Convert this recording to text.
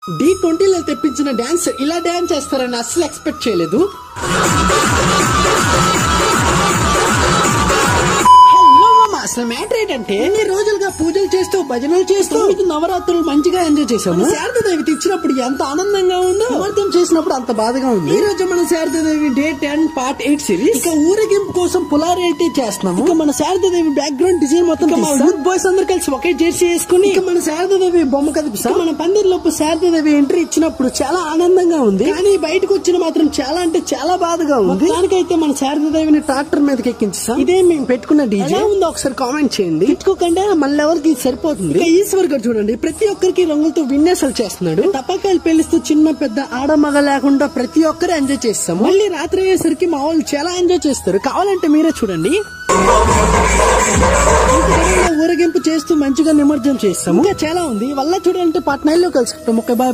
D20లో తెప్పించిన డాన్స్ ఇలా డాన్స్ చేస్తారని అస్సలు ఎక్స్పెక్ట్ చేయలేదు. అసలు మ్యాటర్ ఏంటంటే ఎన్ని రోజులుగా పూజలు చేస్తూ భజనలు చేస్తూ నవరాత్రులు మంచిగా ఎంజాయ్ చేసాము. శారదాదేవి తెచ్చినప్పుడు ఎంత ఆనందంగా ఉందో, నిమజ్జనం చేసినప్పుడు అంత బాధగా ఉంది. ఈ రోజు మన శారదాదేవి డే 10 పార్ట్ 8 సిరీస్. ఇక ఊరేగింపు కోసం పొలారిటీ చేస్తున్నాము. ఇక మన శారదాదేవి బ్యాక్గ్రౌండ్ డిజైన్ మొత్తం యూత్ బాయ్స్ అందరు కలిసి ఒకే జెర్సీ వేసుకుని ఇక మన శారదాదేవి బొమ్మ కదిపిస్తాం. మన పందిర్లోపు శారదాదేవి ఎంట్రీ ఇచ్చినప్పుడు చాలా ఆనందంగా ఉంది, కానీ బయటకు వచ్చిన మాత్రం చాలా అంటే చాలా బాధగా ఉంది. దానికైతే మన శారదాదేవిని ట్రాక్టర్ మీదకి ఎక్కించాం. ఇదే మేము పెట్టుకున్న డీజే ఉందో ఒకసారి కామెంట్ చేయండి. పెట్టుకోకుండా మళ్ళీ ఎవరికి సరిపోతుంది. ఈశ్వర్ గారు చూడండి, ప్రతి ఒక్కరికి రంగులతో విన్యాసాలు చేస్తున్నాడు. టపాకాయలు పేలుస్తూ చిన్న పెద్ద ఆడమగ లేకుండా ప్రతి ఒక్కరు ఎంజాయ్ చేస్తాము. మళ్ళీ రాత్రి అయ్యేసరికి మా వాళ్ళు చాలా ఎంజాయ్ చేస్తారు. కావాలంటే మీరే చూడండి. ఊరేగింపు చేస్తూ మంచిగా నిమజ్జనం చేస్తాము. ఇంకా చాలా ఉంది. వల్ల చూడాలంటే పార్ట్ 9 లో కలుసుకుంటాం. Okay, bye bye.